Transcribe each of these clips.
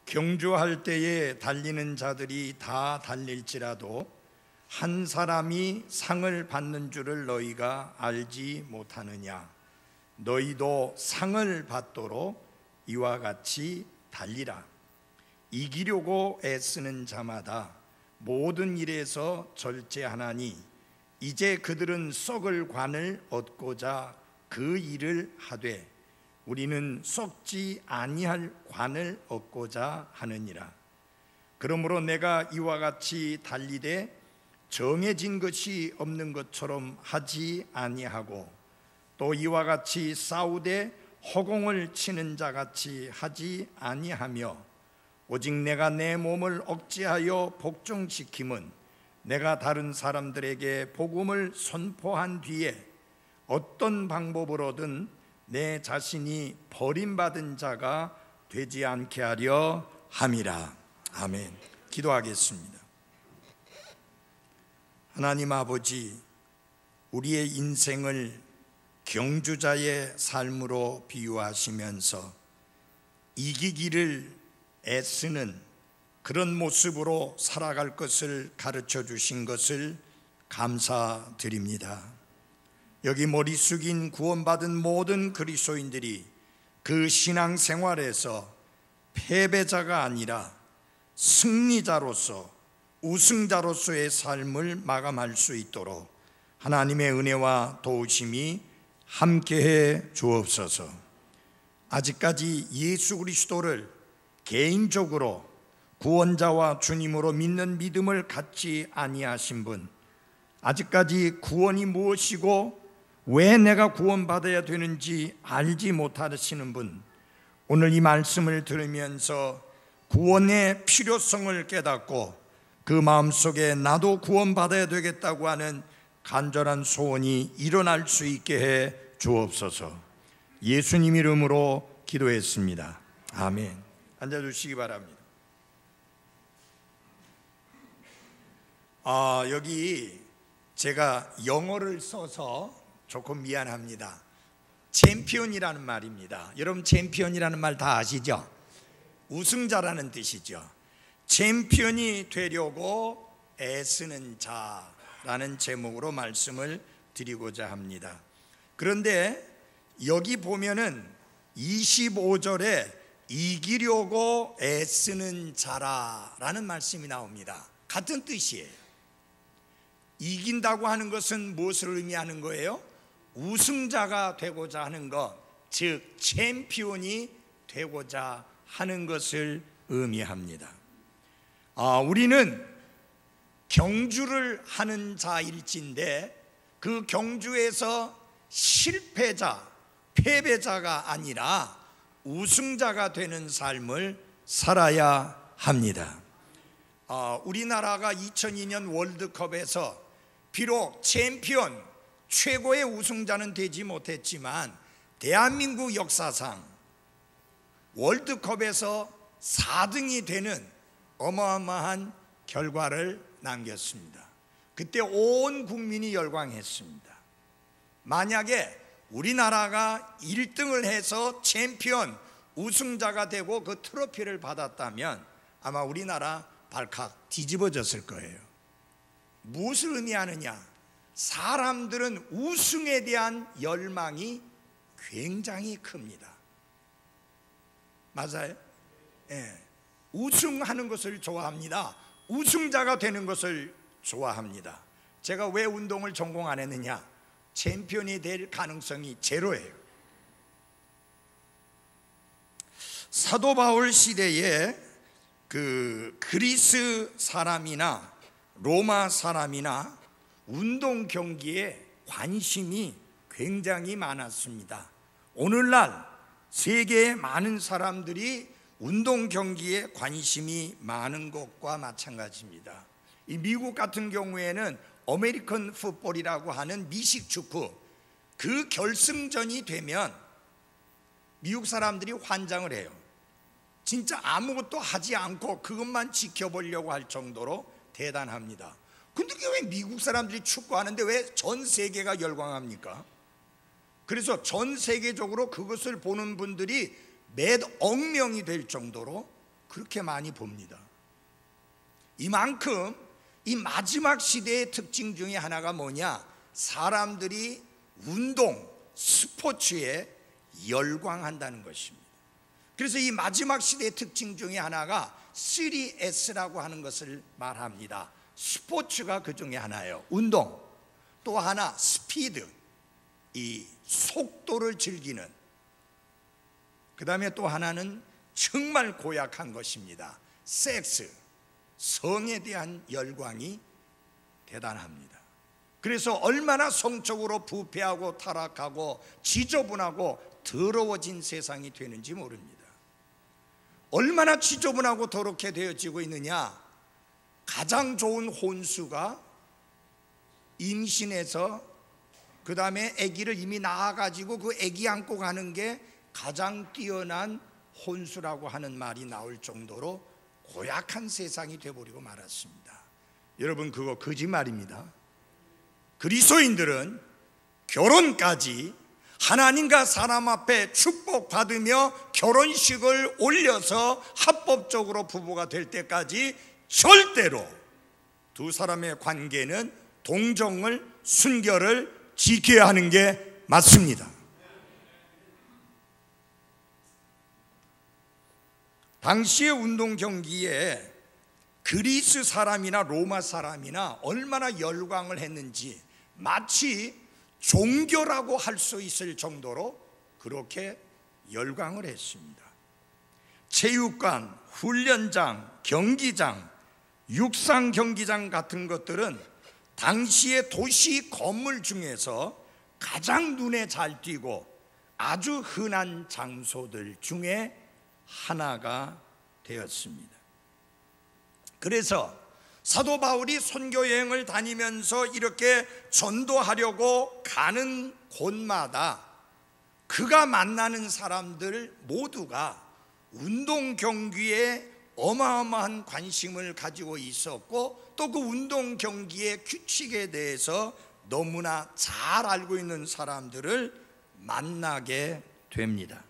경주할 때에 달리는 자들이 다 달릴지라도 한 사람이 상을 받는 줄을 너희가 알지 못하느냐. 너희도 상을 받도록 이와 같이 달리라. 이기려고 애쓰는 자마다 모든 일에서 절제하나니 이제 그들은 썩을 관을 얻고자 그 일을 하되 우리는 썩지 아니할 관을 얻고자 하느니라. 그러므로 내가 이와 같이 달리되 정해진 것이 없는 것처럼 하지 아니하고 또 이와 같이 싸우되 허공을 치는 자같이 하지 아니하며 오직 내가 내 몸을 억제하여 복종시킴은 내가 다른 사람들에게 복음을 선포한 뒤에 어떤 방법으로든 내 자신이 버림받은 자가 되지 않게 하려 함이라. 아멘. 기도하겠습니다. 하나님 아버지, 우리의 인생을 경주자의 삶으로 비유하시면서 이기기를 애쓰는 그런 모습으로 살아갈 것을 가르쳐 주신 것을 감사드립니다. 여기 머리 숙인 구원받은 모든 그리스도인들이 그 신앙생활에서 패배자가 아니라 승리자로서 우승자로서의 삶을 마감할 수 있도록 하나님의 은혜와 도우심이 함께해 주옵소서. 아직까지 예수 그리스도를 개인적으로 구원자와 주님으로 믿는 믿음을 갖지 아니하신 분, 아직까지 구원이 무엇이고 왜 내가 구원받아야 되는지 알지 못하시는 분, 오늘 이 말씀을 들으면서 구원의 필요성을 깨닫고 그 마음속에 나도 구원받아야 되겠다고 하는 간절한 소원이 일어날 수 있게 해 주옵소서. 예수님 이름으로 기도했습니다. 아멘. 앉아주시기 바랍니다. 여기 제가 영어를 써서 조금 미안합니다. 챔피언이라는 말입니다. 여러분, 챔피언이라는 말 다 아시죠? 우승자라는 뜻이죠. 챔피언이 되려고 애쓰는 자라는 제목으로 말씀을 드리고자 합니다. 그런데 여기 보면은 25절에 이기려고 애쓰는 자라라는 말씀이 나옵니다. 같은 뜻이에요. 이긴다고 하는 것은 무엇을 의미하는 거예요? 우승자가 되고자 하는 것, 즉 챔피언이 되고자 하는 것을 의미합니다. 우리는 경주를 하는 자일진데 그 경주에서 실패자, 패배자가 아니라 우승자가 되는 삶을 살아야 합니다. 우리나라가 2002년 월드컵에서 비록 챔피언, 최고의 우승자는 되지 못했지만 대한민국 역사상 월드컵에서 4등이 되는 어마어마한 결과를 남겼습니다. 그때 온 국민이 열광했습니다. 만약에 우리나라가 1등을 해서 챔피언, 우승자가 되고 그 트로피를 받았다면 아마 우리나라 발칵 뒤집어졌을 거예요. 무엇을 의미하느냐? 사람들은 우승에 대한 열망이 굉장히 큽니다. 맞아요? 우승하는 것을 좋아합니다. 우승자가 되는 것을 좋아합니다. 제가 왜 운동을 전공 안 했느냐? 챔피언이 될 가능성이 제로예요. 사도 바울 시대에 그 그리스 사람이나 로마 사람이나 운동 경기에 관심이 굉장히 많았습니다. 오늘날 세계의 많은 사람들이 운동 경기에 관심이 많은 것과 마찬가지입니다. 이 미국 같은 경우에는 아메리칸 풋볼이라고 하는 미식 축구, 그 결승전이 되면 미국 사람들이 환장을 해요. 진짜 아무것도 하지 않고 그것만 지켜보려고 할 정도로 대단합니다. 근데 왜 미국 사람들이 축구하는데 왜 전 세계가 열광합니까? 그래서 전 세계적으로 그것을 보는 분들이 몇 억 명이 될 정도로 그렇게 많이 봅니다. 이만큼 이 마지막 시대의 특징 중에 하나가 뭐냐? 사람들이 운동, 스포츠에 열광한다는 것입니다. 그래서 이 마지막 시대의 특징 중에 하나가 3S라고 하는 것을 말합니다. 스포츠가 그 중에 하나예요. 운동. 또 하나 스피드, 이 속도를 즐기는. 그 다음에 또 하나는 정말 고약한 것입니다. 섹스, 성에 대한 열광이 대단합니다. 그래서 얼마나 성적으로 부패하고 타락하고 지저분하고 더러워진 세상이 되는지 모릅니다. 얼마나 지저분하고 더럽게 되어지고 있느냐? 가장 좋은 혼수가 임신해서 그 다음에 아기를 이미 낳아가지고 그 아기 안고 가는 게 가장 뛰어난 혼수라고 하는 말이 나올 정도로 고약한 세상이 되어버리고 말았습니다. 여러분, 그거 거짓말입니다. 그리스도인들은 결혼까지 하나님과 사람 앞에 축복받으며 결혼식을 올려서 합법적으로 부부가 될 때까지 절대로 두 사람의 관계는 동정을, 순결을 지켜야 하는 게 맞습니다. 당시의 운동 경기에 그리스 사람이나 로마 사람이나 얼마나 열광을 했는지 마치 종교라고 할 수 있을 정도로 그렇게 열광을 했습니다. 체육관, 훈련장, 경기장, 육상 경기장 같은 것들은 당시의 도시 건물 중에서 가장 눈에 잘 띄고 아주 흔한 장소들 중에 하나가 되었습니다. 그래서 사도 바울이 선교 여행을 다니면서 이렇게 전도하려고 가는 곳마다 그가 만나는 사람들 모두가 운동 경기에 어마어마한 관심을 가지고 있었고 또 그 운동 경기의 규칙에 대해서 너무나 잘 알고 있는 사람들을 만나게 됩니다.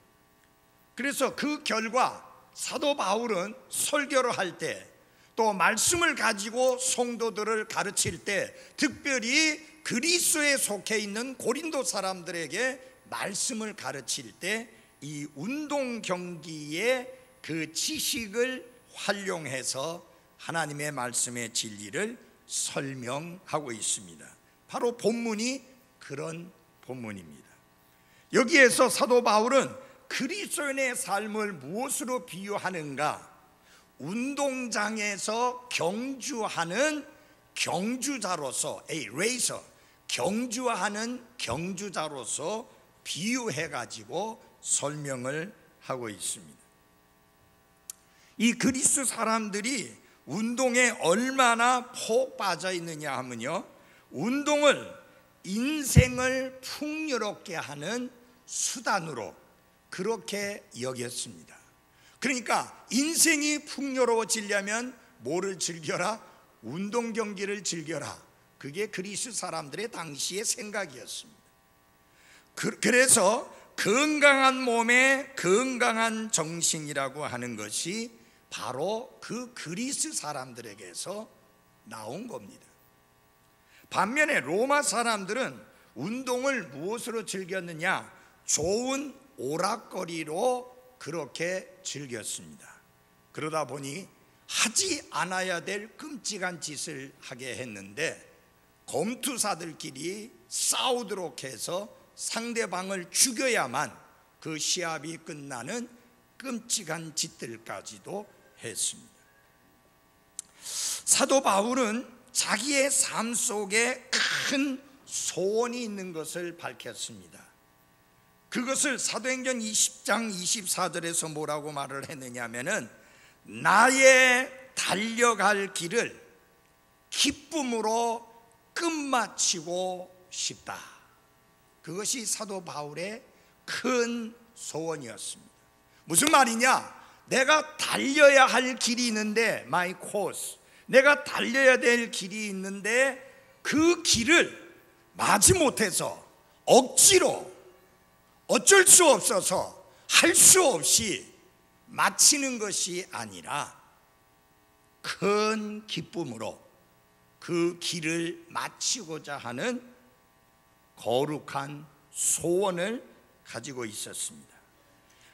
그래서 그 결과 사도 바울은 설교를 할 때 또 말씀을 가지고 성도들을 가르칠 때 특별히 그리스도에 속해 있는 고린도 사람들에게 말씀을 가르칠 때 이 운동 경기의 그 지식을 활용해서 하나님의 말씀의 진리를 설명하고 있습니다. 바로 본문이 그런 본문입니다. 여기에서 사도 바울은 그리스도인의 삶을 무엇으로 비유하는가? 운동장에서 경주하는 경주자로서, 레이서, 경주하는 경주자로서 비유해가지고 설명을 하고 있습니다. 이 그리스 사람들이 운동에 얼마나 폭 빠져 있느냐 하면요, 운동을 인생을 풍요롭게 하는 수단으로 그렇게 여겼습니다. 그러니까 인생이 풍요로워지려면 뭐를 즐겨라? 운동 경기를 즐겨라. 그게 그리스 사람들의 당시의 생각이었습니다. 그래서 건강한 몸에 건강한 정신이라고 하는 것이 바로 그 그리스 사람들에게서 나온 겁니다. 반면에 로마 사람들은 운동을 무엇으로 즐겼느냐? 좋은 오락거리로 그렇게 즐겼습니다. 그러다 보니 하지 않아야 될 끔찍한 짓을 하게 했는데 검투사들끼리 싸우도록 해서 상대방을 죽여야만 그 시합이 끝나는 끔찍한 짓들까지도 했습니다. 사도 바울은 자기의 삶 속에 큰 소원이 있는 것을 밝혔습니다. 그것을 사도행전 20장 24절에서 뭐라고 말을 했느냐면은 나의 달려갈 길을 기쁨으로 끝마치고 싶다. 그것이 사도 바울의 큰 소원이었습니다. 무슨 말이냐? 내가 달려야 할 길이 있는데, my course, 내가 달려야 될 길이 있는데 그 길을 마지못해서 억지로 어쩔 수 없어서 할 수 없이 마치는 것이 아니라 큰 기쁨으로 그 길을 마치고자 하는 거룩한 소원을 가지고 있었습니다.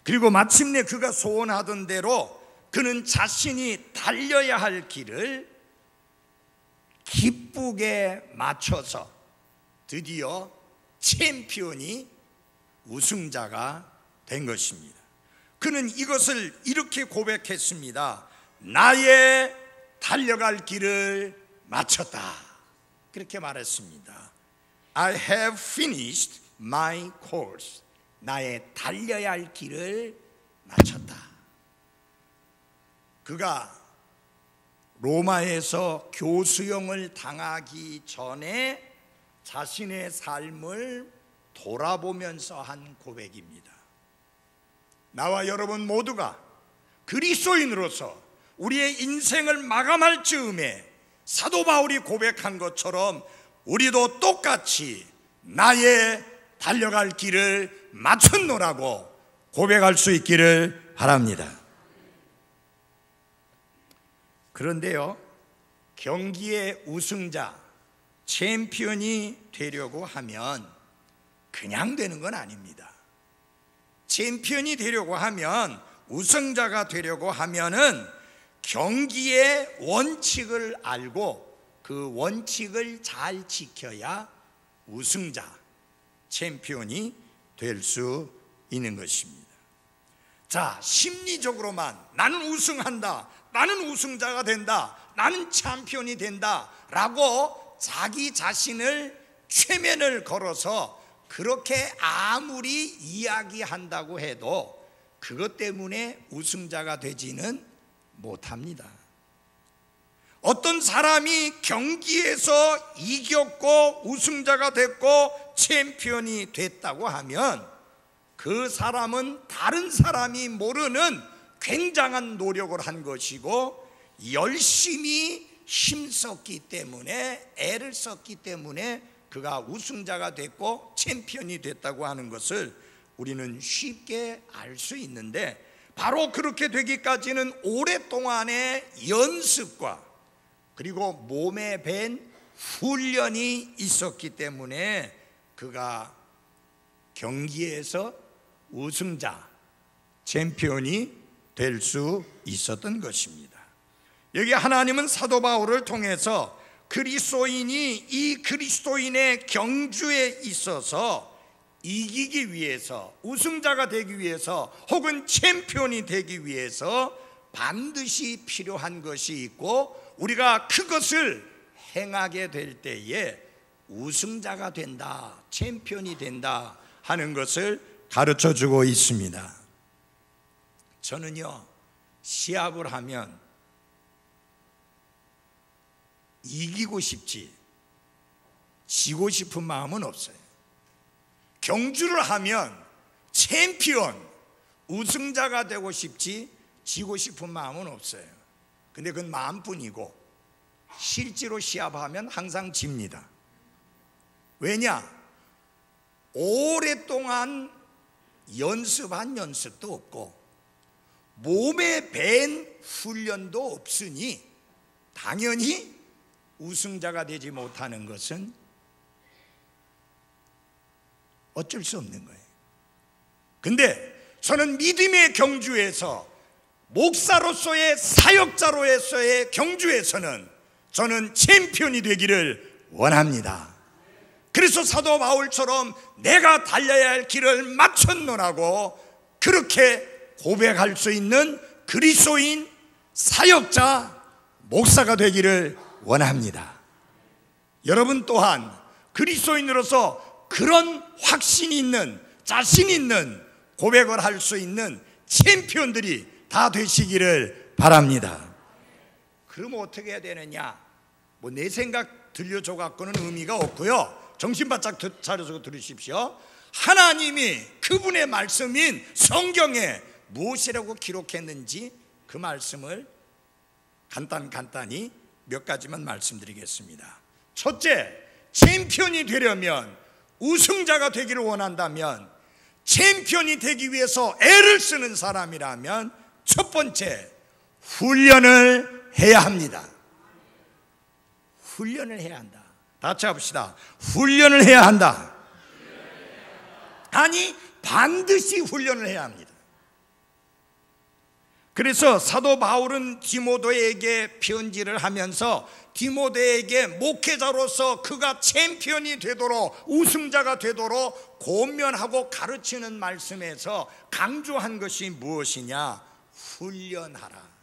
그리고 마침내 그가 소원하던 대로 그는 자신이 달려야 할 길을 기쁘게 마쳐서 드디어 챔피언이 우승자가 된 것입니다. 그는 이것을 이렇게 고백했습니다. 나의 달려갈 길을 마쳤다. 그렇게 말했습니다. I have finished my course. 나의 달려야 할 길을 마쳤다. 그가 로마에서 교수형을 당하기 전에 자신의 삶을 돌아보면서 한 고백입니다. 나와 여러분 모두가 그리스도인으로서 우리의 인생을 마감할 즈음에 사도 바울이 고백한 것처럼 우리도 똑같이 나의 달려갈 길을 마쳤노라고 고백할 수 있기를 바랍니다. 그런데요, 경기의 우승자, 챔피언이 되려고 하면 그냥 되는 건 아닙니다. 챔피언이 되려고 하면, 우승자가 되려고 하면은 경기의 원칙을 알고 그 원칙을 잘 지켜야 우승자, 챔피언이 될 수 있는 것입니다. 자, 심리적으로만 나는 우승한다, 나는 우승자가 된다, 나는 챔피언이 된다 라고 자기 자신을 최면을 걸어서 그렇게 아무리 이야기한다고 해도 그것 때문에 우승자가 되지는 못합니다. 어떤 사람이 경기에서 이겼고 우승자가 됐고 챔피언이 됐다고 하면 그 사람은 다른 사람이 모르는 굉장한 노력을 한 것이고 열심히 힘썼기 때문에, 애를 썼기 때문에 그가 우승자가 됐고 챔피언이 됐다고 하는 것을 우리는 쉽게 알 수 있는데, 바로 그렇게 되기까지는 오랫동안의 연습과 그리고 몸에 밴 훈련이 있었기 때문에 그가 경기에서 우승자, 챔피언이 될 수 있었던 것입니다. 여기 하나님은 사도 바울을 통해서 그리스도인이 이 그리스도인의 경주에 있어서 이기기 위해서, 우승자가 되기 위해서 혹은 챔피언이 되기 위해서 반드시 필요한 것이 있고, 우리가 그것을 행하게 될 때에 우승자가 된다, 챔피언이 된다 하는 것을 가르쳐 주고 있습니다. 저는요, 시합을 하면 이기고 싶지 지고 싶은 마음은 없어요. 경주를 하면 챔피언, 우승자가 되고 싶지 지고 싶은 마음은 없어요. 근데 그건 마음뿐이고 실제로 시합하면 항상 집니다. 왜냐? 오랫동안 연습한 연습도 없고 몸에 밴 훈련도 없으니 당연히 우승자가 되지 못하는 것은 어쩔 수 없는 거예요. 근데 저는 믿음의 경주에서, 목사로서의, 사역자로서의 경주에서는 저는 챔피언이 되기를 원합니다. 그래서 사도 바울처럼 내가 달려야 할 길을 마쳤노라고 그렇게 고백할 수 있는 그리스도인, 사역자, 목사가 되기를 원합니다. 여러분 또한 그리스도인으로서 그런 확신이 있는, 자신 있는 고백을 할 수 있는 챔피언들이 다 되시기를 바랍니다. 그럼 어떻게 해야 되느냐? 뭐 내 생각 들려줘 갖고는 의미가 없고요, 정신 바짝 차려서 들으십시오. 하나님이 그분의 말씀인 성경에 무엇이라고 기록했는지 그 말씀을 간단히 몇 가지만 말씀드리겠습니다. 첫째, 챔피언이 되려면, 우승자가 되기를 원한다면, 챔피언이 되기 위해서 애를 쓰는 사람이라면 첫 번째, 훈련을 해야 합니다. 훈련을 해야 한다. 다 같이 해봅시다. 훈련을 해야 한다. 아니, 반드시 훈련을 해야 합니다. 그래서 사도 바울은 디모데에게 편지를 하면서 디모데에게 목회자로서 그가 챔피언이 되도록, 우승자가 되도록 권면하고 가르치는 말씀에서 강조한 것이 무엇이냐? 훈련하라.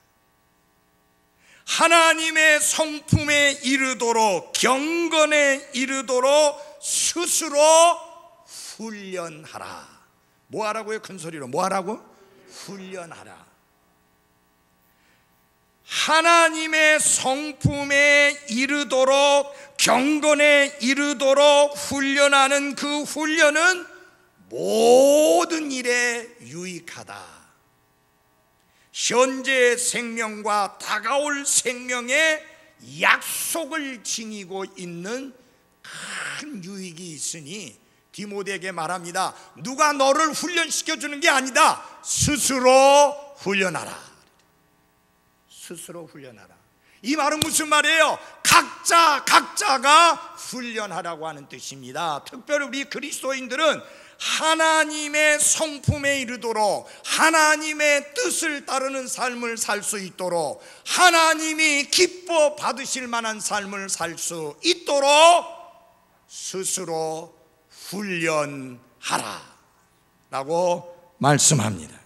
하나님의 성품에 이르도록, 경건에 이르도록 스스로 훈련하라. 뭐 하라고요? 큰 소리로 뭐 하라고? 훈련하라. 하나님의 성품에 이르도록, 경건에 이르도록 훈련하는 그 훈련은 모든 일에 유익하다. 현재의 생명과 다가올 생명의 약속을 지니고 있는 큰 유익이 있으니 디모데에게 말합니다. 누가 너를 훈련시켜 주는 게 아니다. 스스로 훈련하라. 스스로 훈련하라. 이 말은 무슨 말이에요? 각자가 훈련하라고 하는 뜻입니다. 특별히 우리 그리스도인들은 하나님의 성품에 이르도록, 하나님의 뜻을 따르는 삶을 살 수 있도록, 하나님이 기뻐 받으실 만한 삶을 살 수 있도록 스스로 훈련하라 라고 말씀합니다.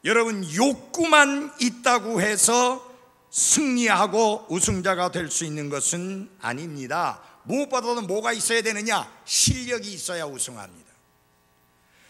여러분, 욕구만 있다고 해서 승리하고 우승자가 될 수 있는 것은 아닙니다. 무엇보다도 뭐가 있어야 되느냐? 실력이 있어야 우승합니다.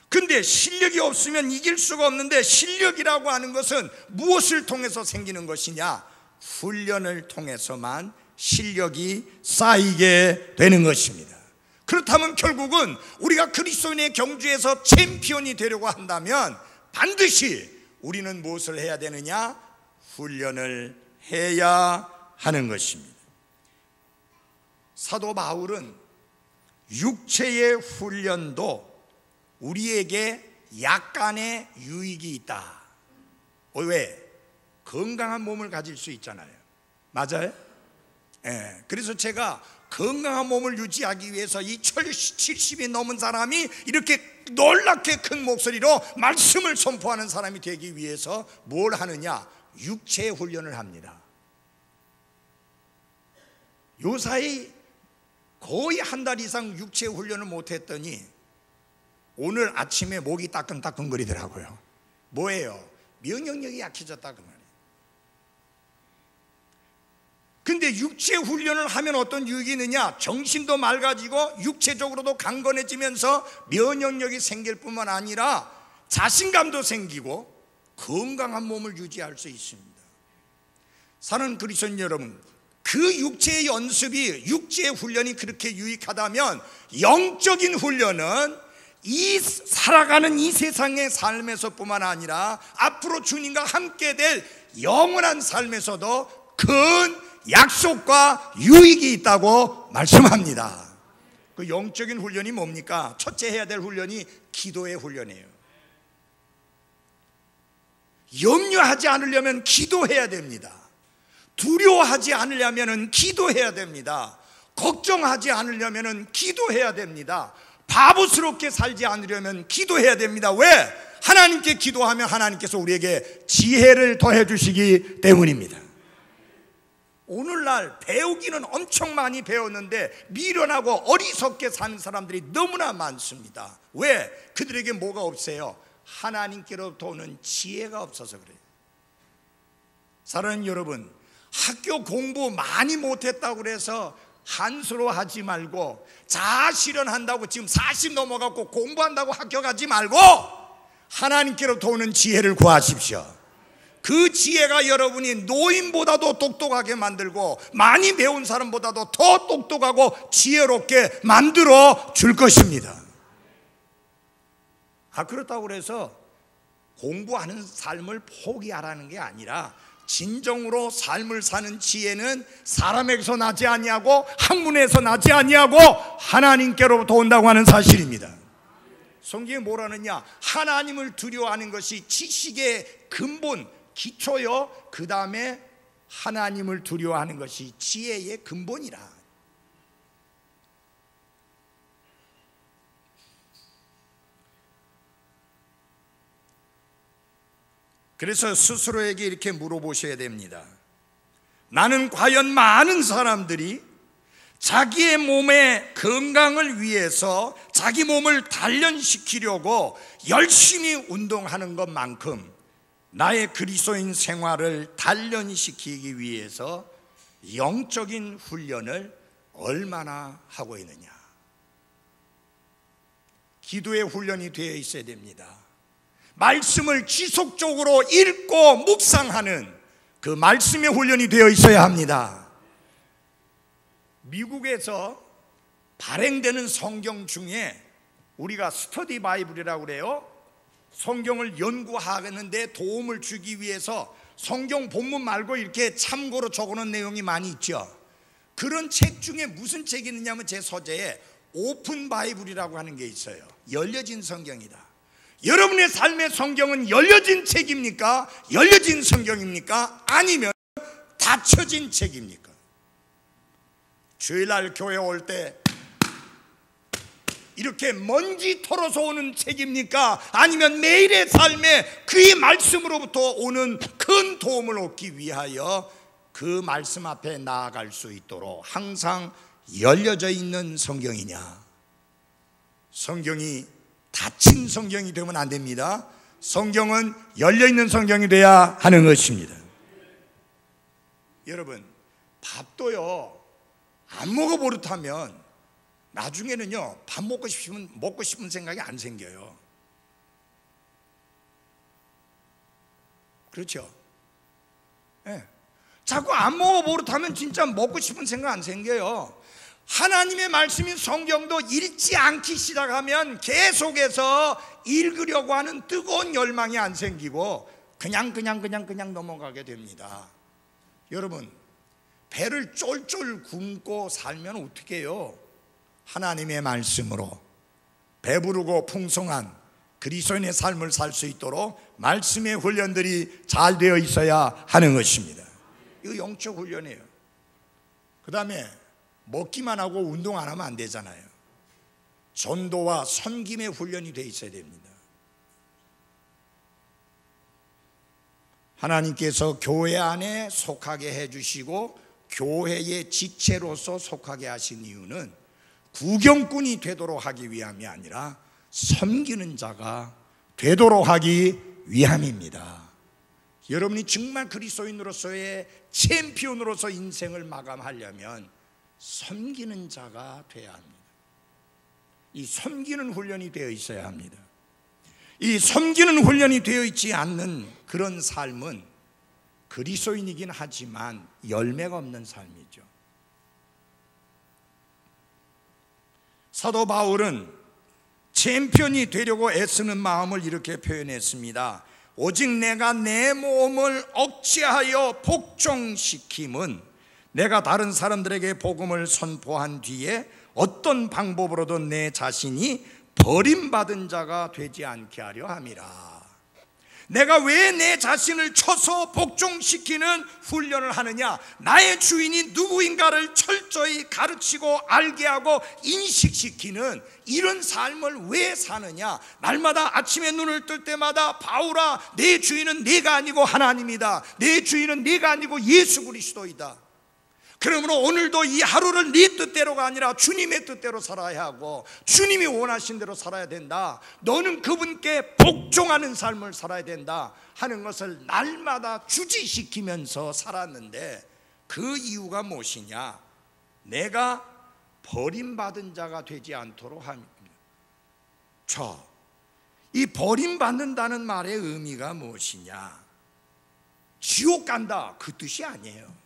근데 실력이 없으면 이길 수가 없는데, 실력이라고 하는 것은 무엇을 통해서 생기는 것이냐? 훈련을 통해서만 실력이 쌓이게 되는 것입니다. 그렇다면 결국은 우리가 그리스도인의 경주에서 챔피언이 되려고 한다면 반드시 우리는 무엇을 해야 되느냐? 훈련을 해야 하는 것입니다. 사도 바울은 육체의 훈련도 우리에게 약간의 유익이 있다. 왜? 건강한 몸을 가질 수 있잖아요. 맞아요? 그래서 제가 건강한 몸을 유지하기 위해서 이 70이 넘은 사람이 이렇게 놀랍게 큰 목소리로 말씀을 선포하는 사람이 되기 위해서 뭘 하느냐? 육체의 훈련을 합니다. 요사이 거의 한 달 이상 육체 훈련을 못했더니 오늘 아침에 목이 따끔따끔거리더라고요. 뭐예요? 면역력이 약해졌다 그 말이에요. 근데 육체 훈련을 하면 어떤 유익이 있느냐? 정신도 맑아지고 육체적으로도 강건해지면서 면역력이 생길 뿐만 아니라 자신감도 생기고 건강한 몸을 유지할 수 있습니다. 사는 그리스도인 여러분, 그 육체의 연습이, 육체의 훈련이 그렇게 유익하다면 영적인 훈련은 이 살아가는 이 세상의 삶에서 뿐만 아니라 앞으로 주님과 함께 될 영원한 삶에서도 큰 약속과 유익이 있다고 말씀합니다. 그 영적인 훈련이 뭡니까? 첫째 해야 될 훈련이 기도의 훈련이에요. 염려하지 않으려면 기도해야 됩니다. 두려워하지 않으려면 기도해야 됩니다. 걱정하지 않으려면 기도해야 됩니다. 바보스럽게 살지 않으려면 기도해야 됩니다. 왜? 하나님께 기도하면 하나님께서 우리에게 지혜를 더해 주시기 때문입니다. 오늘날 배우기는 엄청 많이 배웠는데 미련하고 어리석게 사는 사람들이 너무나 많습니다. 왜? 그들에게 뭐가 없어요? 하나님께로부터 오는 지혜가 없어서 그래요. 사랑하는 여러분, 학교 공부 많이 못했다고 그래서 한스러워하지 말고, 자아 실현한다고 지금 40 넘어가고 공부한다고 학교 가지 말고 하나님께로부터 오는 지혜를 구하십시오. 그 지혜가 여러분이 노인보다도 똑똑하게 만들고 많이 배운 사람보다도 더 똑똑하고 지혜롭게 만들어 줄 것입니다. 그렇다고 그래서 공부하는 삶을 포기하라는 게 아니라 진정으로 삶을 사는 지혜는 사람에게서 나지 아니하고 학문에서 나지 아니하고 하나님께로부터 온다고 하는 사실입니다. 성경에 뭐라느냐? 하나님을 두려워하는 것이 지식의 근본, 기초요. 그 다음에 하나님을 두려워하는 것이 지혜의 근본이라. 그래서 스스로에게 이렇게 물어보셔야 됩니다. 나는 과연 많은 사람들이 자기의 몸의 건강을 위해서 자기 몸을 단련시키려고 열심히 운동하는 것만큼 나의 그리스도인 생활을 단련시키기 위해서 영적인 훈련을 얼마나 하고 있느냐. 기도의 훈련이 되어 있어야 됩니다. 말씀을 지속적으로 읽고 묵상하는 그 말씀의 훈련이 되어 있어야 합니다. 미국에서 발행되는 성경 중에 우리가 스터디 바이블이라고 그래요. 성경을 연구하는데 도움을 주기 위해서 성경 본문 말고 이렇게 참고로 적어놓은 내용이 많이 있죠. 그런 책 중에 무슨 책이 있느냐면 제 서재에 오픈 바이블이라고 하는 게 있어요. 열려진 성경이다. 여러분의 삶의 성경은 열려진 책입니까? 열려진 성경입니까? 아니면 닫혀진 책입니까? 주일날 교회 올 때 이렇게 먼지 털어서 오는 책입니까? 아니면 매일의 삶에 그의 말씀으로부터 오는 큰 도움을 얻기 위하여 그 말씀 앞에 나아갈 수 있도록 항상 열려져 있는 성경이냐? 성경이 닫힌 성경이 되면 안 됩니다. 성경은 열려있는 성경이 돼야 하는 것입니다. 여러분, 밥도요 안 먹어버릇하면 나중에는요 밥 먹고 싶은 생각이 안 생겨요. 그렇죠? 네. 자꾸 안 먹어버릇하면 진짜 먹고 싶은 생각 안 생겨요. 하나님의 말씀인 성경도 읽지 않기 시작하면 계속해서 읽으려고 하는 뜨거운 열망이 안 생기고 그냥 넘어가게 됩니다. 여러분, 배를 쫄쫄 굶고 살면 어떻게 해요? 하나님의 말씀으로 배부르고 풍성한 그리스도인의 삶을 살 수 있도록 말씀의 훈련들이 잘 되어 있어야 하는 것입니다. 이거 영적 훈련이에요. 그 다음에 먹기만 하고 운동 안 하면 안 되잖아요. 전도와 섬김의 훈련이 되어 있어야 됩니다. 하나님께서 교회 안에 속하게 해주시고 교회의 지체로서 속하게 하신 이유는 구경꾼이 되도록 하기 위함이 아니라 섬기는 자가 되도록 하기 위함입니다. 여러분이 정말 그리스도인으로서의 챔피언으로서 인생을 마감하려면 섬기는 자가 되어야 합니다. 이 섬기는 훈련이 되어 있어야 합니다. 이 섬기는 훈련이 되어 있지 않는 그런 삶은 그리스도인이긴 하지만 열매가 없는 삶이죠. 사도 바울은 챔피언이 되려고 애쓰는 마음을 이렇게 표현했습니다. 오직 내가 내 몸을 억제하여 복종시킴은 내가 다른 사람들에게 복음을 선포한 뒤에 어떤 방법으로도 내 자신이 버림받은 자가 되지 않게 하려 함이라. 내가 왜 내 자신을 쳐서 복종시키는 훈련을 하느냐? 나의 주인이 누구인가를 철저히 가르치고 알게 하고 인식시키는 이런 삶을 왜 사느냐? 날마다 아침에 눈을 뜰 때마다 바울아, 내 주인은 네가 아니고 하나님이다. 내 주인은 네가 아니고 예수 그리스도이다. 그러므로 오늘도 이 하루를 네 뜻대로가 아니라 주님의 뜻대로 살아야 하고 주님이 원하신 대로 살아야 된다. 너는 그분께 복종하는 삶을 살아야 된다 하는 것을 날마다 주지시키면서 살았는데 그 이유가 무엇이냐? 내가 버림받은 자가 되지 않도록 합니다. 이 버림받는다는 말의 의미가 무엇이냐? 지옥 간다 그 뜻이 아니에요.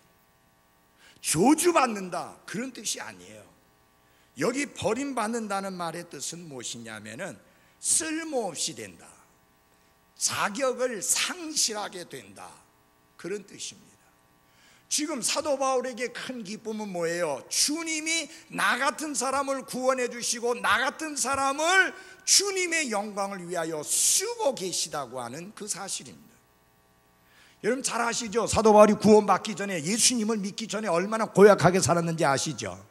저주받는다 그런 뜻이 아니에요. 여기 버림받는다는 말의 뜻은 무엇이냐면은 쓸모없이 된다, 자격을 상실하게 된다 그런 뜻입니다. 지금 사도 바울에게 큰 기쁨은 뭐예요? 주님이 나 같은 사람을 구원해 주시고 나 같은 사람을 주님의 영광을 위하여 쓰고 계시다고 하는 그 사실입니다. 여러분 잘 아시죠? 사도 바울이 구원받기 전에, 예수님을 믿기 전에 얼마나 고약하게 살았는지 아시죠?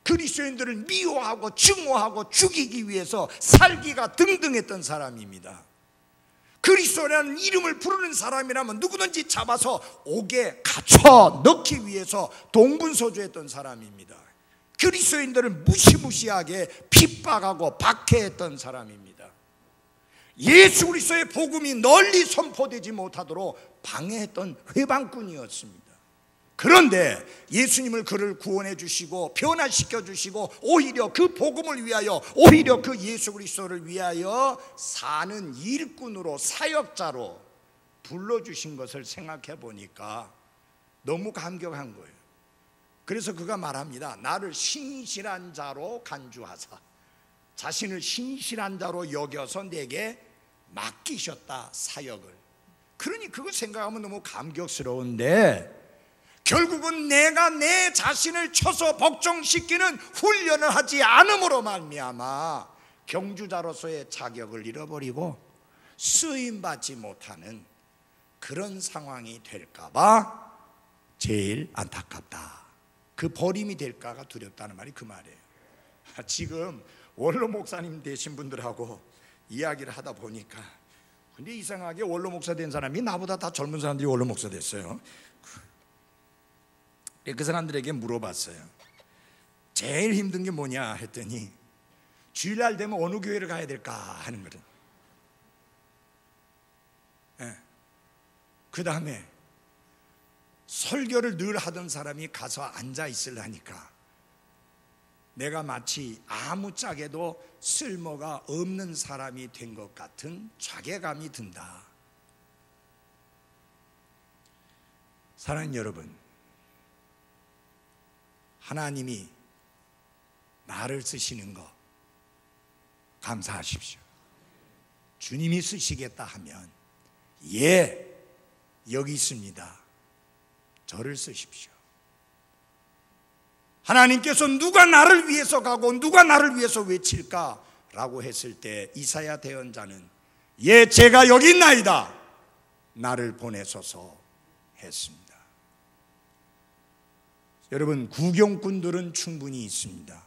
그리스도인들을 미워하고 증오하고 죽이기 위해서 살기가 등등했던 사람입니다. 그리스도라는 이름을 부르는 사람이라면 누구든지 잡아서 옥에 갇혀 넣기 위해서 동분서주했던 사람입니다. 그리스도인들을 무시무시하게 핍박하고 박해했던 사람입니다. 예수 그리스도의 복음이 널리 선포되지 못하도록 방해했던 회방꾼이었습니다. 그런데 예수님을 그를 구원해 주시고 변화시켜 주시고 오히려 그 복음을 위하여, 오히려 그 예수 그리스도를 위하여 사는 일꾼으로, 사역자로 불러주신 것을 생각해 보니까 너무 감격한 거예요. 그래서 그가 말합니다. 나를 신실한 자로 간주하사 자신을 신실한 자로 여겨서 내게 맡기셨다, 사역을. 그러니 그거 생각하면 너무 감격스러운데, 결국은 내가 내 자신을 쳐서 복종시키는 훈련을 하지 않음으로 말미암아 경주자로서의 자격을 잃어버리고 쓰임받지 못하는 그런 상황이 될까봐 제일 안타깝다. 그 버림이 될까가 두렵다는 말이 그 말이에요. 지금 원로 목사님 되신 분들하고 이야기를 하다 보니까, 근데 이상하게 원로 목사 된 사람이 나보다 다 젊은 사람들이 원로 목사 됐어요. 그 사람들에게 물어봤어요. 제일 힘든 게 뭐냐 했더니 주일날 되면 어느 교회를 가야 될까 하는 거예요. 그 다음에 설교를 늘 하던 사람이 가서 앉아 있으려니까 내가 마치 아무짝에도 쓸모가 없는 사람이 된 것 같은 자괴감이 든다. 사랑하는 여러분, 하나님이 나를 쓰시는 거 감사하십시오. 주님이 쓰시겠다 하면 예, 여기 있습니다, 저를 쓰십시오. 하나님께서 누가 나를 위해서 가고 누가 나를 위해서 외칠까? 라고 했을 때 이사야 대언자는 예, 제가 여기 있나이다, 나를 보내소서 했습니다. 여러분, 구경꾼들은 충분히 있습니다.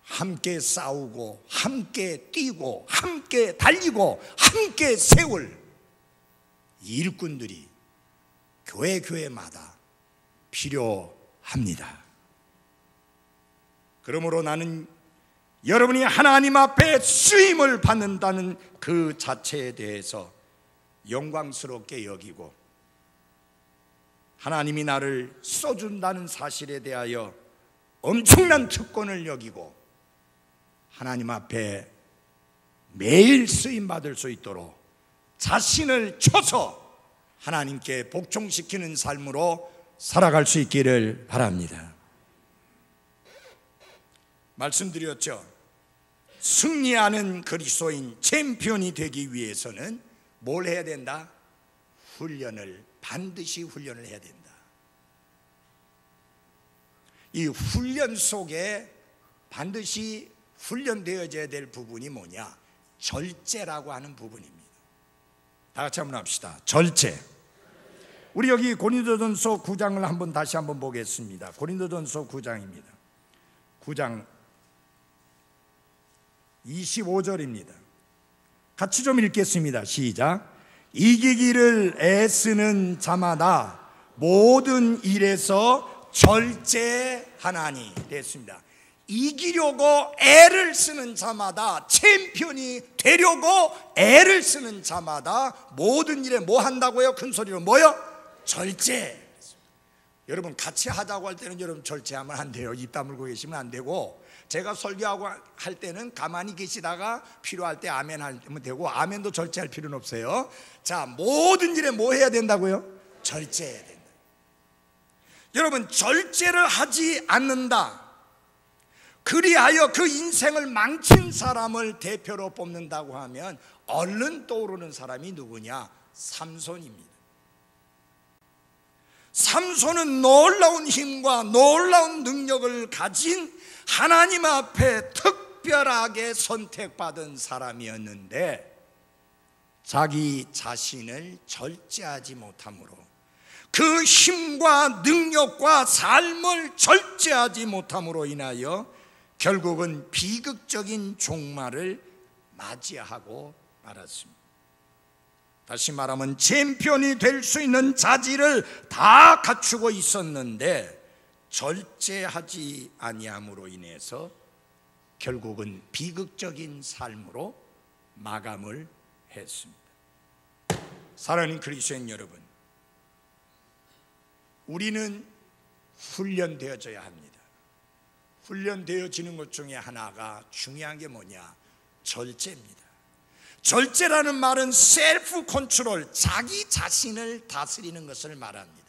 함께 싸우고 함께 뛰고 함께 달리고 함께 세울 일꾼들이 교회마다 필요합니다. 그러므로 나는 여러분이 하나님 앞에 쓰임을 받는다는 그 자체에 대해서 영광스럽게 여기고, 하나님이 나를 써준다는 사실에 대하여 엄청난 특권을 여기고, 하나님 앞에 매일 쓰임받을 수 있도록 자신을 쳐서 하나님께 복종시키는 삶으로 살아갈 수 있기를 바랍니다. 말씀드렸죠. 승리하는 그리스도인, 챔피언이 되기 위해서는 뭘 해야 된다? 반드시 훈련을 해야 된다. 이 훈련 속에 반드시 훈련되어져야 될 부분이 뭐냐? 절제라고 하는 부분입니다. 다 같이 한번 합시다. 절제. 우리 여기 고린도전서 9장을 다시 한번 보겠습니다. 고린도전서 9장입니다. 9장 25절입니다. 같이 좀 읽겠습니다. 시작. 이기기를 애쓰는 자마다 모든 일에서 절제하나니 됐습니다. 이기려고 애를 쓰는 자마다, 챔피언이 되려고 애를 쓰는 자마다 모든 일에 뭐 한다고요? 큰 소리로 뭐요? 절제. 여러분, 같이 하자고 할 때는 여러분 절제하면 안 돼요. 입 다물고 계시면 안 되고, 제가 설교하고 할 때는 가만히 계시다가 필요할 때 아멘 하면 되고, 아멘도 절제할 필요는 없어요. 자, 모든 일에 뭐 해야 된다고요? 절제해야 된다. 여러분, 절제를 하지 않는다, 그리하여 그 인생을 망친 사람을 대표로 뽑는다고 하면 얼른 떠오르는 사람이 누구냐? 삼손입니다. 삼손은 놀라운 힘과 놀라운 능력을 가진 하나님 앞에 특별하게 선택받은 사람이었는데 자기 자신을 절제하지 못함으로, 그 힘과 능력과 삶을 절제하지 못함으로 인하여 결국은 비극적인 종말을 맞이하고 말았습니다. 다시 말하면 챔피언이 될 수 있는 자질을 다 갖추고 있었는데 절제하지 아니함으로 인해서 결국은 비극적인 삶으로 마감을 했습니다. 사랑하는 그리스도인 여러분, 우리는 훈련되어져야 합니다. 훈련되어지는 것 중에 하나가 중요한 게 뭐냐? 절제입니다. 절제라는 말은 셀프 컨트롤, 자기 자신을 다스리는 것을 말합니다.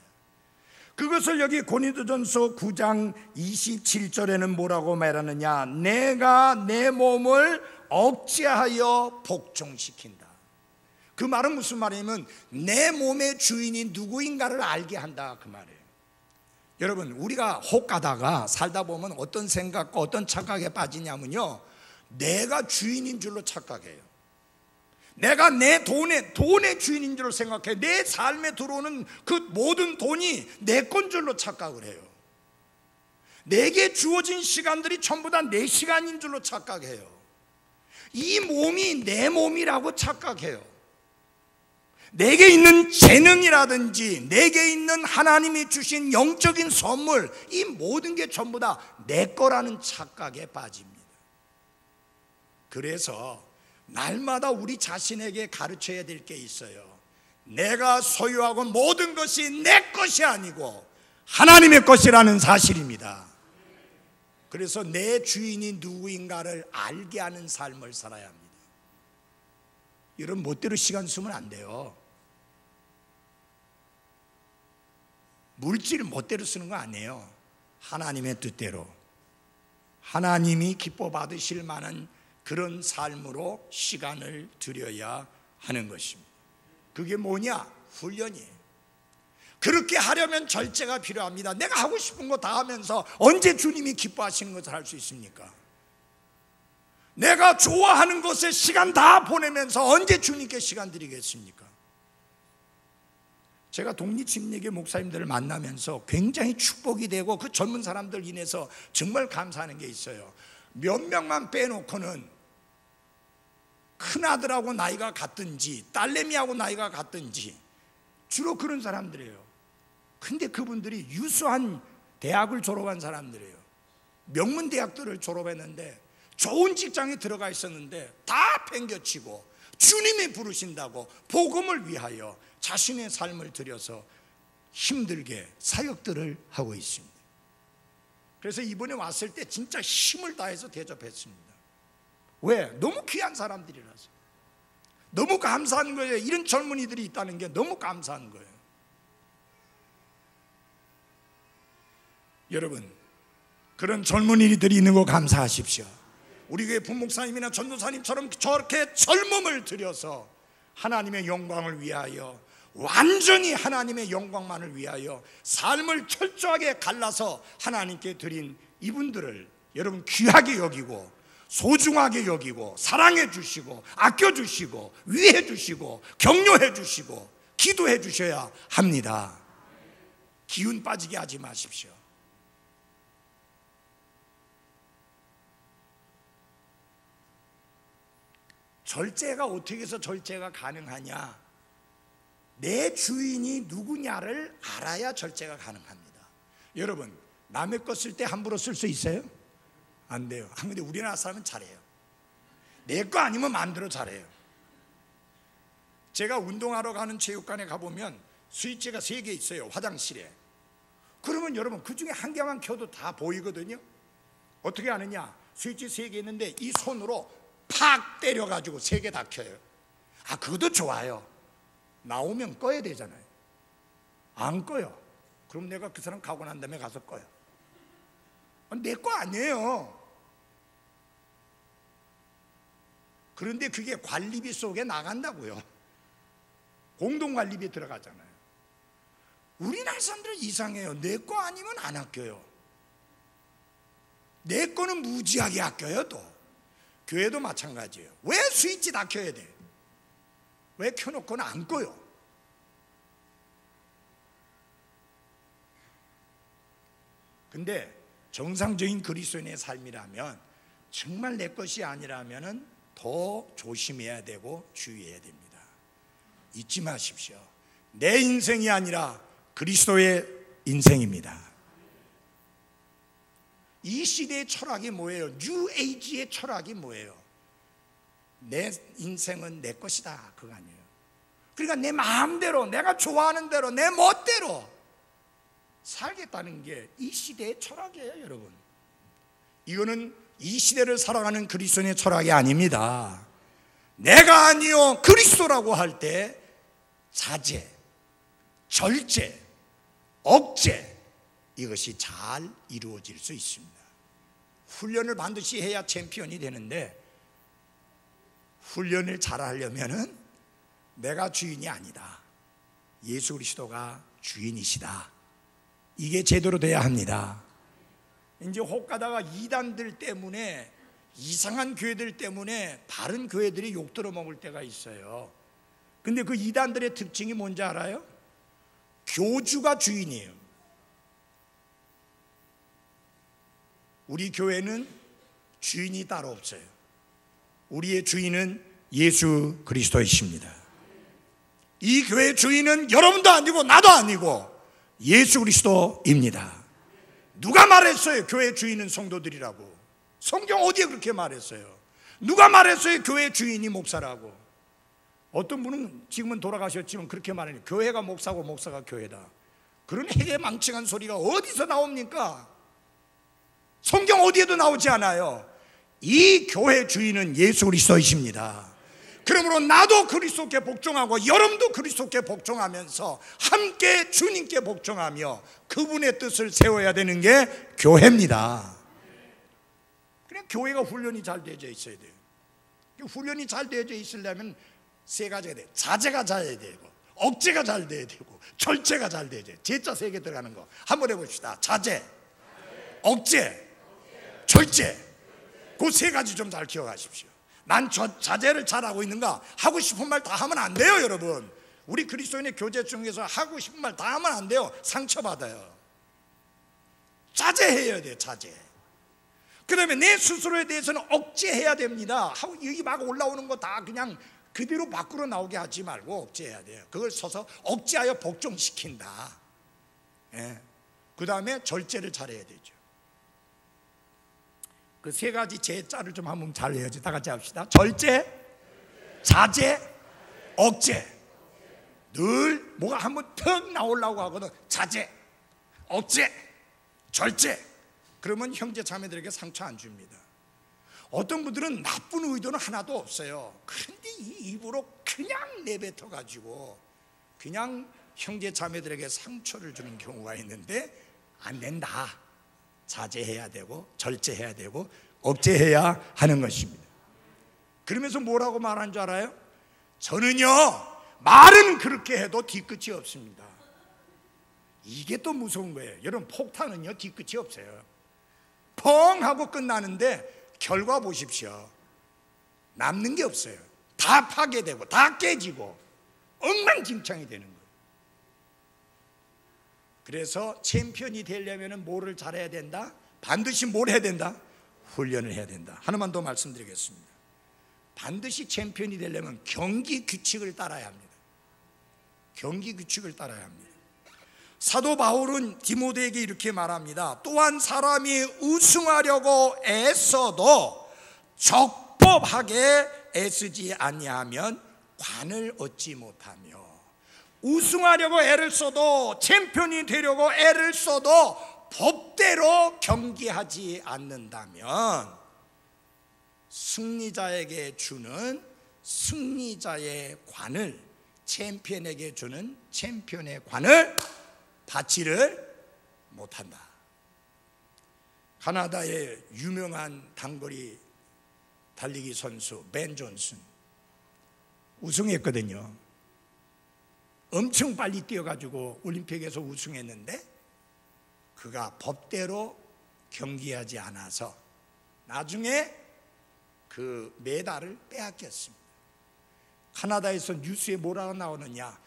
그것을 여기 고린도전서 9장 27절에는 뭐라고 말하느냐? 내가 내 몸을 억제하여 복종시킨다. 그 말은 무슨 말이냐면 내 몸의 주인이 누구인가를 알게 한다, 그 말이에요. 여러분, 우리가 혹 가다가 살다 보면 어떤 생각과 어떤 착각에 빠지냐면요, 내가 주인인 줄로 착각해요. 내가 내 돈의 주인인 줄로 생각해. 내 삶에 들어오는 그 모든 돈이 내 건 줄로 착각을 해요. 내게 주어진 시간들이 전부 다 내 시간인 줄로 착각해요. 이 몸이 내 몸이라고 착각해요. 내게 있는 재능이라든지 내게 있는 하나님이 주신 영적인 선물, 이 모든 게 전부 다 내 거라는 착각에 빠집니다. 그래서 날마다 우리 자신에게 가르쳐야 될 게 있어요. 내가 소유하고 모든 것이 내 것이 아니고 하나님의 것이라는 사실입니다. 그래서 내 주인이 누구인가를 알게 하는 삶을 살아야 합니다. 이런 멋대로 시간 쓰면 안 돼요. 물질을 멋대로 쓰는 거 아니에요. 하나님의 뜻대로, 하나님이 기뻐 받으실 만한 그런 삶으로 시간을 들여야 하는 것입니다. 그게 뭐냐? 훈련이에요. 그렇게 하려면 절제가 필요합니다. 내가 하고 싶은 거 다 하면서 언제 주님이 기뻐하시는 것을 할 수 있습니까? 내가 좋아하는 것에 시간 다 보내면서 언제 주님께 시간 드리겠습니까? 제가 독립침례교 목사님들을 만나면서 굉장히 축복이 되고 그 젊은 사람들 인해서 정말 감사하는 게 있어요. 몇 명만 빼놓고는 큰아들하고 나이가 같든지 딸내미하고 나이가 같든지 주로 그런 사람들이에요. 근데 그분들이 유수한 대학을 졸업한 사람들이에요. 명문 대학들을 졸업했는데 좋은 직장에 들어가 있었는데 다 팽겨치고 주님이 부르신다고 복음을 위하여 자신의 삶을 들여서 힘들게 사역들을 하고 있습니다. 그래서 이번에 왔을 때 진짜 힘을 다해서 대접했습니다. 왜? 너무 귀한 사람들이라서. 너무 감사한 거예요. 이런 젊은이들이 있다는 게 너무 감사한 거예요. 여러분, 그런 젊은이들이 있는 거 감사하십시오. 우리 교회 부목사님이나 전도사님처럼 저렇게 젊음을 들여서 하나님의 영광을 위하여, 완전히 하나님의 영광만을 위하여 삶을 철저하게 갈라서 하나님께 드린 이분들을 여러분 귀하게 여기고 소중하게 여기고 사랑해 주시고 아껴 주시고 위해 주시고 격려해 주시고 기도해 주셔야 합니다. 기운 빠지게 하지 마십시오. 절제가 어떻게 해서 절제가 가능하냐? 내 주인이 누구냐를 알아야 절제가 가능합니다. 여러분, 남의 거 쓸 때 함부로 쓸 수 있어요? 안 돼요. 근데 우리나라 사람은 잘해요. 내 거 아니면 마음대로 잘해요. 제가 운동하러 가는 체육관에 가보면 스위치가 3개 있어요. 화장실에. 그러면 여러분 그 중에 한 개만 켜도 다 보이거든요. 어떻게 하느냐? 스위치 3개 있는데 이 손으로 팍 때려가지고 3개 다 켜요. 그것도 좋아요. 나오면 꺼야 되잖아요. 안 꺼요. 그럼 내가 그 사람 가고 난 다음에 가서 꺼요. 내 거 아니에요. 그런데 그게 관리비 속에 나간다고요. 공동관리비에 들어가잖아요. 우리나라 사람들은 이상해요. 내 거 아니면 안 아껴요. 내 거는 무지하게 아껴요. 또 교회도 마찬가지예요. 왜 스위치 다 켜야 돼? 왜 켜놓고는 안 꺼요? 근데 정상적인 그리스도인의 삶이라면, 정말 내 것이 아니라면 더 조심해야 되고 주의해야 됩니다. 잊지 마십시오. 내 인생이 아니라 그리스도의 인생입니다. 이 시대의 철학이 뭐예요? 뉴 에이지의 철학이 뭐예요? 내 인생은 내 것이다, 그거 아니에요. 그러니까 내 마음대로, 내가 좋아하는 대로, 내 멋대로 살겠다는 게 이 시대의 철학이에요, 여러분. 이거는 이 시대를 살아가는 그리스도인의 철학이 아닙니다. 내가 아니요 그리스도라고 할 때 자제, 절제, 억제, 이것이 잘 이루어질 수 있습니다. 훈련을 반드시 해야 챔피언이 되는데, 훈련을 잘 하려면은 내가 주인이 아니다, 예수 그리스도가 주인이시다, 이게 제대로 돼야 합니다. 이제 혹 가다가 이단들 때문에, 이상한 교회들 때문에 다른 교회들이 욕 들어먹을 때가 있어요. 근데 그 이단들의 특징이 뭔지 알아요? 교주가 주인이에요. 우리 교회는 주인이 따로 없어요. 우리의 주인은 예수 그리스도이십니다. 이 교회의 주인은 여러분도 아니고 나도 아니고 예수 그리스도입니다. 누가 말했어요? 교회 주인은 성도들이라고. 성경 어디에 그렇게 말했어요? 누가 말했어요? 교회 주인이 목사라고. 어떤 분은 지금은 돌아가셨지만 그렇게 말해요. 교회가 목사고 목사가 교회다. 그런 해괴망측한 소리가 어디서 나옵니까? 성경 어디에도 나오지 않아요. 이 교회 주인은 예수 그리스도이십니다. 그러므로 나도 그리스도께 복종하고 여러분도 그리스도께 복종하면서 함께 주님께 복종하며 그분의 뜻을 세워야 되는 게 교회입니다. 그냥 교회가 훈련이 잘 되어져 있어야 돼요. 훈련이 잘 되어져 있으려면 세 가지가 돼요. 자제가 잘 돼야 되고, 억제가 잘 돼야 되고, 절제가 잘 돼야 돼요. 제자 세 개 들어가는 거 한번 해봅시다. 자제, 억제, 절제. 그 세 가지 좀 잘 기억하십시오. 난 자제를 잘하고 있는가? 하고 싶은 말 다 하면 안 돼요, 여러분. 우리 그리스도인의 교제 중에서 하고 싶은 말 다 하면 안 돼요. 상처받아요. 자제해야 돼요, 자제. 그 다음에 내 스스로에 대해서는 억제해야 됩니다. 하고 여기 막 올라오는 거 다 그냥 그대로 밖으로 나오게 하지 말고 억제해야 돼요. 그걸 써서 억제하여 복종시킨다. 예. 그 다음에 절제를 잘해야 되죠. 그 세 가지 제자를 좀 한번 잘 해야지. 다 같이 합시다. 절제, 자제, 억제. 늘 뭐가 한번 턱 나오려고 하거든. 자제, 억제, 절제. 그러면 형제 자매들에게 상처 안 줍니다. 어떤 분들은 나쁜 의도는 하나도 없어요. 그런데 이 입으로 그냥 내뱉어 가지고 그냥 형제 자매들에게 상처를 주는 경우가 있는데 안 된다. 자제해야 되고 절제해야 되고 억제해야 하는 것입니다. 그러면서 뭐라고 말한 줄 알아요? 저는요 말은 그렇게 해도 뒤끝이 없습니다. 이게 또 무서운 거예요. 여러분, 폭탄은요 뒤끝이 없어요. 펑 하고 끝나는데 결과 보십시오. 남는 게 없어요. 다 파괴되고 다 깨지고 엉망진창이 되는 거예요. 그래서 챔피언이 되려면 뭐를 잘해야 된다? 반드시 뭘 해야 된다? 훈련을 해야 된다. 하나만 더 말씀드리겠습니다. 반드시 챔피언이 되려면 경기 규칙을 따라야 합니다. 경기 규칙을 따라야 합니다. 사도 바울은 디모데에게 이렇게 말합니다. 또한 사람이 우승하려고 애써도 적법하게 애쓰지 아니하면 관을 얻지 못하며, 우승하려고 애를 써도, 챔피언이 되려고 애를 써도 법대로 경기하지 않는다면 승리자에게 주는 승리자의 관을, 챔피언에게 주는 챔피언의 관을 받지를 못한다. 카나다의 유명한 단거리 달리기 선수 벤 존슨 우승했거든요. 엄청 빨리 뛰어가지고 올림픽에서 우승했는데 그가 법대로 경기하지 않아서 나중에 그 메달을 빼앗겼습니다. 카나다에서 뉴스에 뭐라고 나오느냐,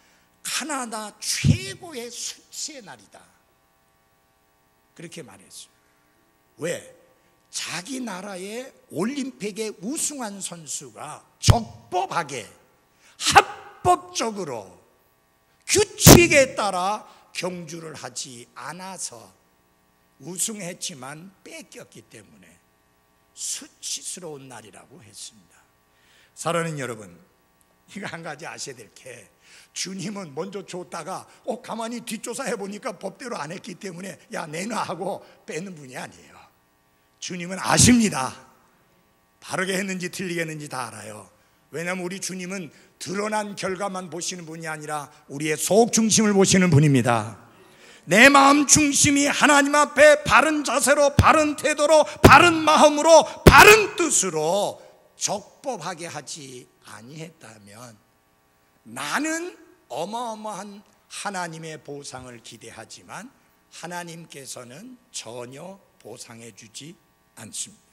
카나다 최고의 수치의 날이다, 그렇게 말했어요. 왜? 자기 나라의 올림픽에 우승한 선수가 적법하게 합법적으로 규칙에 따라 경주를 하지 않아서 우승했지만 뺏겼기 때문에 수치스러운 날이라고 했습니다. 사랑하는 여러분, 이거 한 가지 아셔야 될 게, 주님은 먼저 줬다가 가만히 뒷조사해 보니까 법대로 안 했기 때문에 야 내놔 하고 빼는 분이 아니에요. 주님은 아십니다. 바르게 했는지 틀리게 했는지 다 알아요. 왜냐하면 우리 주님은 드러난 결과만 보시는 분이 아니라 우리의 속 중심을 보시는 분입니다. 내 마음 중심이 하나님 앞에 바른 자세로, 바른 태도로, 바른 마음으로, 바른 뜻으로 적법하게 하지 아니했다면 나는 어마어마한 하나님의 보상을 기대하지만 하나님께서는 전혀 보상해 주지 않습니다.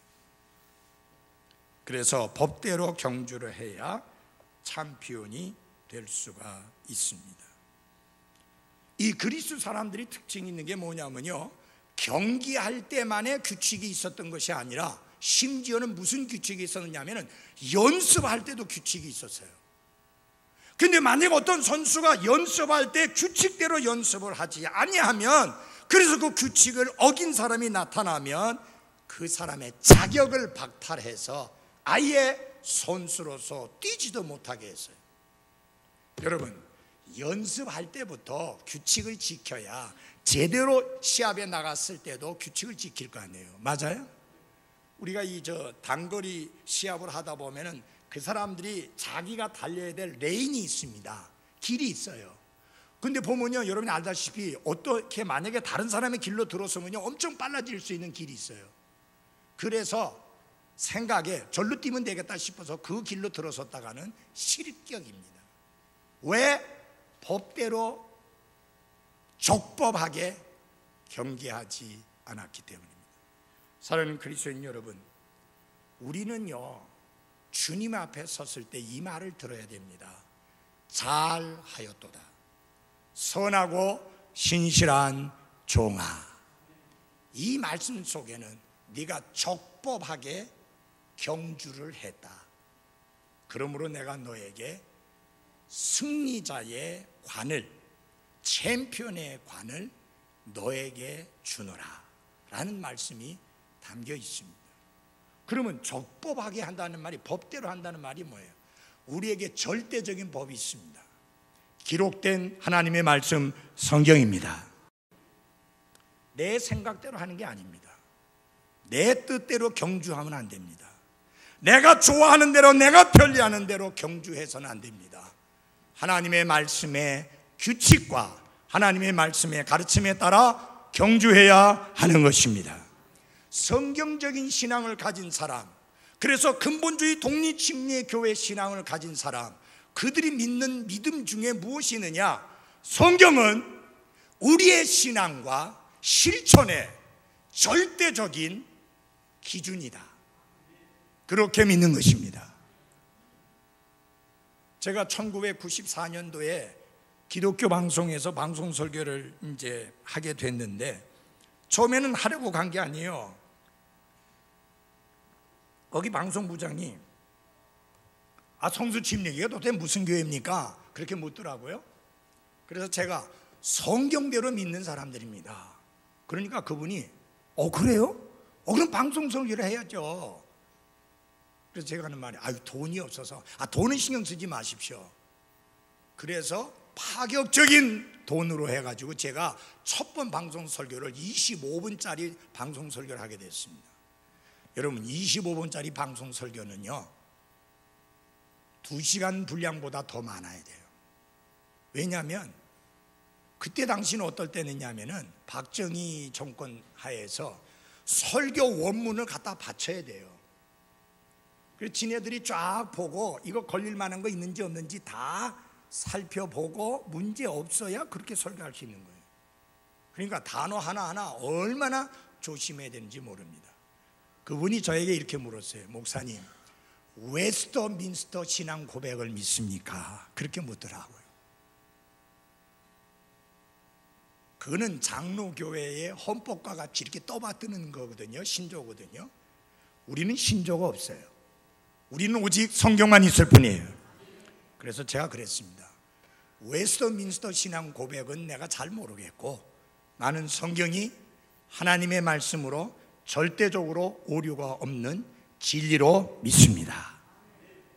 그래서 법대로 경주를 해야 챔피언이 될 수가 있습니다. 이 그리스 사람들이 특징이 있는 게 뭐냐면요, 경기할 때만의 규칙이 있었던 것이 아니라 심지어는 무슨 규칙이 있었느냐면 연습할 때도 규칙이 있었어요. 근데 만약 어떤 선수가 연습할 때 규칙대로 연습을 하지 아니하면, 그래서 그 규칙을 어긴 사람이 나타나면 그 사람의 자격을 박탈해서 아예 선수로서 뛰지도 못하게 했어요. 여러분, 연습할 때부터 규칙을 지켜야 제대로 시합에 나갔을 때도 규칙을 지킬 거 아니에요. 맞아요? 우리가 단거리 시합을 하다 보면은 그 사람들이 자기가 달려야 될 레인이 있습니다. 길이 있어요. 근데 보면요, 여러분이 알다시피 어떻게 만약에 다른 사람의 길로 들어서면요 엄청 빨라질 수 있는 길이 있어요. 그래서 생각에 절로 뛰면 되겠다 싶어서 그 길로 들어섰다가는 실격입니다. 왜? 법대로 적법하게 경기하지 않았기 때문입니다. 사랑하는 그리스도인 여러분, 우리는요 주님 앞에 섰을 때 이 말을 들어야 됩니다. 잘하였도다, 선하고 신실한 종아. 이 말씀 속에는 네가 적법하게 경주를 했다, 그러므로 내가 너에게 승리자의 관을, 챔피언의 관을 너에게 주노라 라는 말씀이 담겨 있습니다. 그러면 적법하게 한다는 말이, 법대로 한다는 말이 뭐예요? 우리에게 절대적인 법이 있습니다. 기록된 하나님의 말씀 성경입니다. 내 생각대로 하는 게 아닙니다. 내 뜻대로 경주하면 안 됩니다. 내가 좋아하는 대로, 내가 편리하는 대로 경주해서는 안 됩니다. 하나님의 말씀의 규칙과 하나님의 말씀의 가르침에 따라 경주해야 하는 것입니다. 성경적인 신앙을 가진 사람, 그래서 근본주의 독립침례 교회 신앙을 가진 사람, 그들이 믿는 믿음 중에 무엇이 있느냐? 성경은 우리의 신앙과 실천의 절대적인 기준이다, 그렇게 믿는 것입니다. 제가 1994년도에 기독교 방송에서 방송 설교를 이제 하게 됐는데, 처음에는 하려고 간 게 아니에요. 거기 방송부장이 성수 침례교가 도대체 무슨 교회입니까? 그렇게 묻더라고요. 그래서 제가 성경대로 믿는 사람들입니다. 그러니까 그분이 그래요? 그럼 방송 설교를 해야죠. 그래서 제가 하는 말이 돈이 없어서 돈은 신경 쓰지 마십시오. 그래서 파격적인 돈으로 해가지고 제가 첫 번 방송 설교를 25분짜리 방송 설교를 하게 됐습니다. 여러분, 25분짜리 방송 설교는요 2시간 분량보다 더 많아야 돼요. 왜냐하면 그때 당시는 어떨 때느냐면은 박정희 정권 하에서 설교 원문을 갖다 바쳐야 돼요. 그래서 지네들이 쫙 보고 이거 걸릴 만한 거 있는지 없는지 다 살펴보고 문제 없어야 그렇게 설교할 수 있는 거예요. 그러니까 단어 하나하나 얼마나 조심해야 되는지 모릅니다. 그분이 저에게 이렇게 물었어요. 목사님, 웨스터민스터 신앙 고백을 믿습니까? 그렇게 묻더라고요. 그거는 장로교회의 헌법과 같이 이렇게 떠받드는 거거든요. 신조거든요. 우리는 신조가 없어요. 우리는 오직 성경만 있을 뿐이에요. 그래서 제가 그랬습니다. 웨스터민스터 신앙 고백은 내가 잘 모르겠고, 나는 성경이 하나님의 말씀으로 절대적으로 오류가 없는 진리로 믿습니다.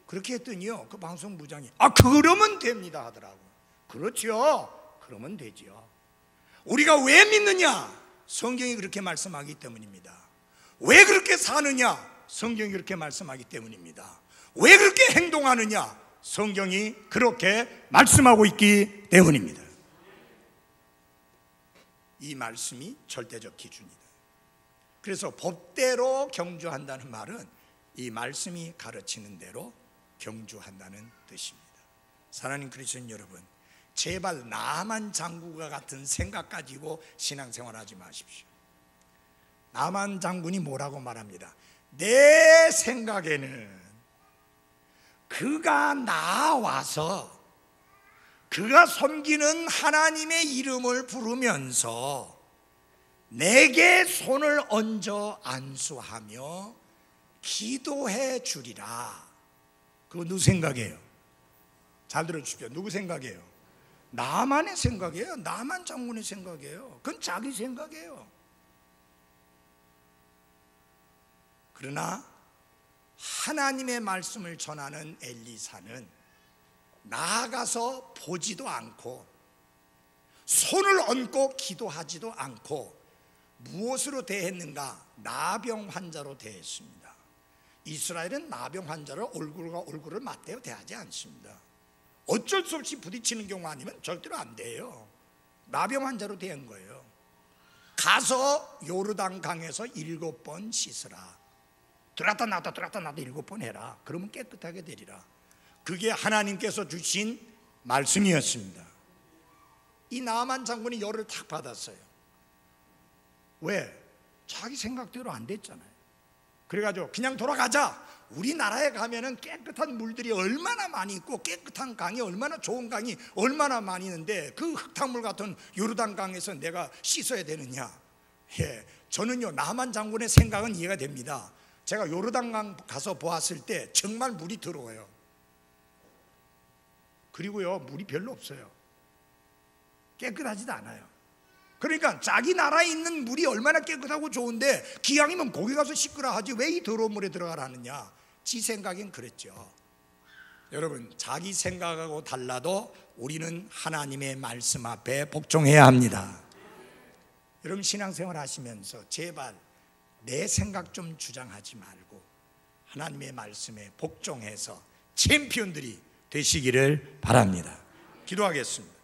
그렇게 했더니요, 그 방송부장이 그러면 됩니다 하더라고요. 그렇죠, 그러면 되죠. 우리가 왜 믿느냐? 성경이 그렇게 말씀하기 때문입니다. 왜 그렇게 사느냐? 성경이 그렇게 말씀하기 때문입니다. 왜 그렇게 행동하느냐? 성경이 그렇게 말씀하고 있기 때문입니다. 이 말씀이 절대적 기준이다. 그래서 법대로 경주한다는 말은 이 말씀이 가르치는 대로 경주한다는 뜻입니다. 사랑하는 그리스도인 여러분, 제발 나만 장군과 같은 생각 가지고 신앙생활하지 마십시오. 나만 장군이 뭐라고 말합니다. 내 생각에는 그가 나와서 그가 섬기는 하나님의 이름을 부르면서 내게 손을 얹어 안수하며 기도해 주리라. 그거 누구 생각이에요? 잘 들어주십시오. 누구 생각이에요? 나만의 생각이에요. 나만 장군의 생각이에요. 그건 자기 생각이에요. 그러나 하나님의 말씀을 전하는 엘리사는 나아가서 보지도 않고 손을 얹고 기도하지도 않고 무엇으로 대했는가? 나병 환자로 대했습니다. 이스라엘은 나병 환자를 얼굴과 얼굴을 맞대어 대하지 않습니다. 어쩔 수 없이 부딪히는 경우 아니면 절대로 안 돼요. 나병 환자로 대한 거예요. 가서 요르단 강에서 7번 씻으라. 들어갔다 나왔다 들어갔다 나왔다 7번 해라. 그러면 깨끗하게 되리라. 그게 하나님께서 주신 말씀이었습니다. 이 나만 장군이 열을 탁 받았어요. 왜? 자기 생각대로 안 됐잖아요. 그래가지고 그냥 돌아가자. 우리나라에 가면은 깨끗한 물들이 얼마나 많이 있고 깨끗한 강이 얼마나 좋은 강이 얼마나 많이 있는데 그 흙탕물 같은 요르단 강에서 내가 씻어야 되느냐? 저는요, 나만 장군의 생각은 이해가 됩니다. 제가 요르단 강 가서 보았을 때 정말 물이 더러워요. 그리고요, 물이 별로 없어요. 깨끗하지도 않아요. 그러니까 자기 나라에 있는 물이 얼마나 깨끗하고 좋은데 기왕이면 거기 가서 씻으라 하지 왜 이 더러운 물에 들어가라느냐. 지 생각엔 그랬죠. 여러분, 자기 생각하고 달라도 우리는 하나님의 말씀 앞에 복종해야 합니다. 여러분, 신앙생활 하시면서 제발 내 생각 좀 주장하지 말고 하나님의 말씀에 복종해서 챔피언들이 되시기를 바랍니다. 기도하겠습니다.